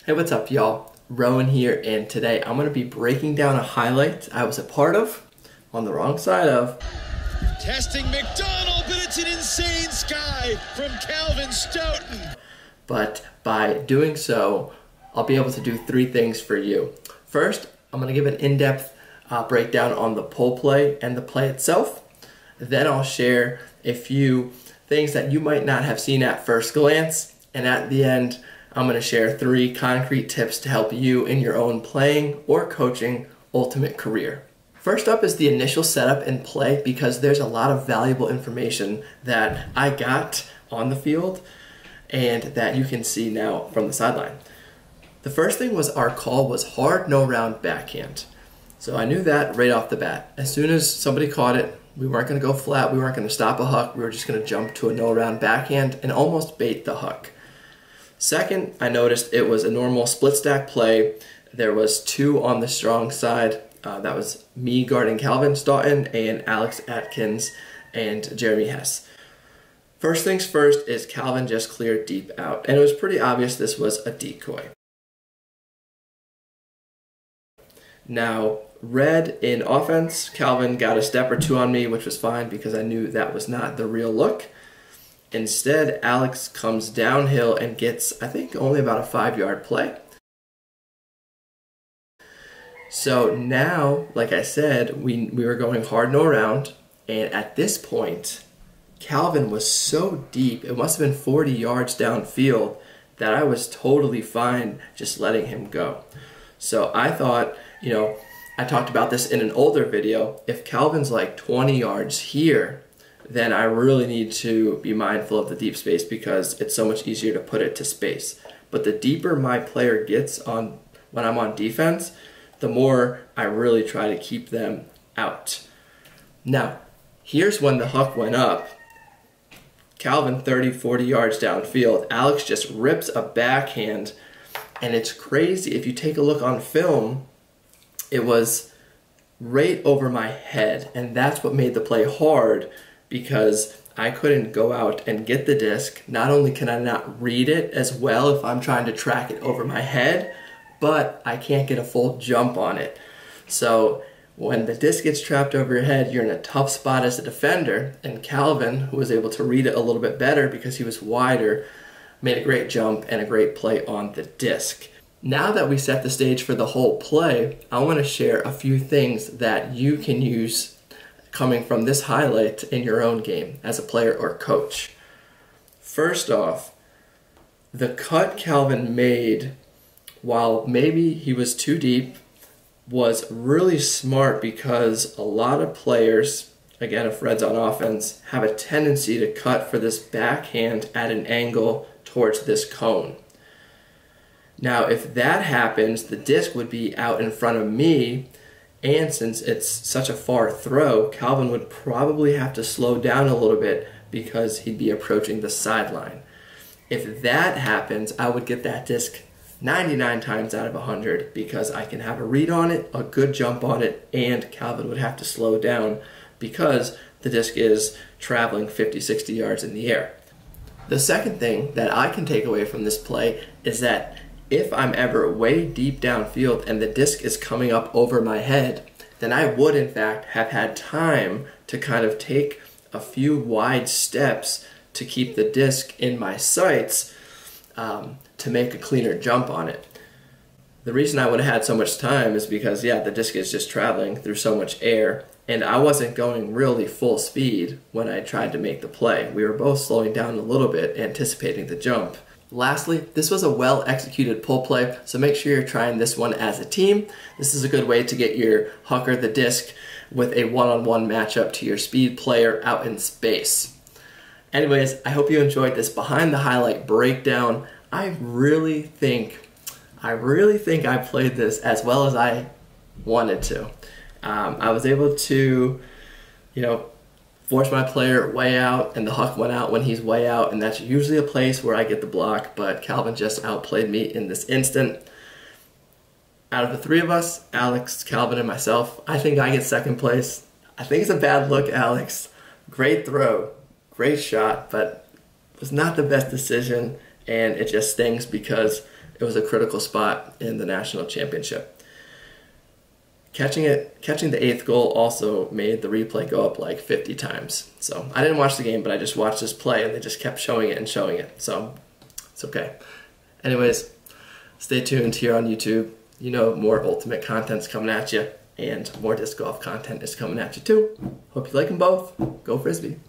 Hey, what's up, y'all? Rowan here, and today I'm going to be breaking down a highlight I was a part of, on the wrong side of. Testing McDonald, but it's an insane sky from Calvin Stoughton. But by doing so, I'll be able to do three things for you. First, I'm going to give an in-depth breakdown on the pull play and the play itself. Then I'll share a few things that you might not have seen at first glance. And at the end, I'm going to share 3 concrete tips to help you in your own playing or coaching ultimate career. First up is the initial setup and play, because there's a lot of valuable information that I got on the field and that you can see now from the sideline. The first thing was our call was hard no round backhand. So I knew that right off the bat. As soon as somebody caught it, we weren't going to go flat, we weren't going to stop a huck, we were just going to jump to a no round backhand and almost bait the huck. Second, I noticed it was a normal split stack play. There was 2 on the strong side. That was me guarding Calvin Stoughton and Alex Atkins and Jeremy Hess. First things first is Calvin just cleared deep out, and it was pretty obvious this was a decoy. Now, red in offense, Calvin got a step or 2 on me, which was fine because I knew that was not the real look. Instead, Alex comes downhill and gets, I think, only about a 5-yard play. So now, like I said, we were going hard no round, and at this point, Calvin was so deep, it must have been 40 yards downfield, that I was totally fine just letting him go. So I thought, I talked about this in an older video, if Calvin's like 20 yards here, then I really need to be mindful of the deep space because it's so much easier to put it to space. But the deeper my player gets on when I'm on defense, the more I really try to keep them out. Now, here's when the huck went up. Calvin 30, 40 yards downfield. Alex just rips a backhand, and it's crazy. If you take a look on film, it was right over my head, and that's what made the play hard, because I couldn't go out and get the disc. Not only can I not read it as well if I'm trying to track it over my head, but I can't get a full jump on it. So when the disc gets trapped over your head, you're in a tough spot as a defender, and Calvin, who was able to read it a little bit better because he was wider, made a great jump and a great play on the disc. Now that we set the stage for the whole play, I want to share a few things that you can use coming from this highlight in your own game as a player or coach. First off, the cut Calvin made, while maybe he was too deep, was really smart because a lot of players, again if Red's on offense, have a tendency to cut for this backhand at an angle towards this cone. Now if that happens, the disc would be out in front of me, and since it's such a far throw, Calvin would probably have to slow down a little bit because he'd be approaching the sideline. If that happens, I would get that disc 99 times out of 100 because I can have a read on it, a good jump on it, and Calvin would have to slow down because the disc is traveling 50, 60 yards in the air. The second thing that I can take away from this play is that if I'm ever way deep downfield and the disc is coming up over my head, then I would in fact have had time to kind of take a few wide steps to keep the disc in my sights to make a cleaner jump on it. The reason I would have had so much time is because, the disc is just traveling through so much air, and I wasn't going really full speed when I tried to make the play. We were both slowing down a little bit, anticipating the jump. Lastly, this was a well-executed pull play, so make sure you're trying this one as a team. This is a good way to get your hucker the disc with a one-on-one matchup to your speed player out in space. Anyways, I hope you enjoyed this behind the highlight breakdown. I really think I played this as well as I wanted to. I was able to, force my player way out, and the huck went out when he's way out, and that's usually a place where I get the block, but Calvin just outplayed me in this instant. Out of the 3 of us, Alex, Calvin, and myself, I think I get second place. I think it's a bad look, Alex. Great throw, great shot, but was not the best decision, and it just stings because it was a critical spot in the national championship. Catching the 8th goal also made the replay go up like 50 times. So I didn't watch the game, but I just watched this play, and they just kept showing it and showing it. So it's okay. Anyways, stay tuned here on YouTube. You know, more ultimate content's coming at you, and more disc golf content is coming at you too. Hope you like them both. Go Frisbee.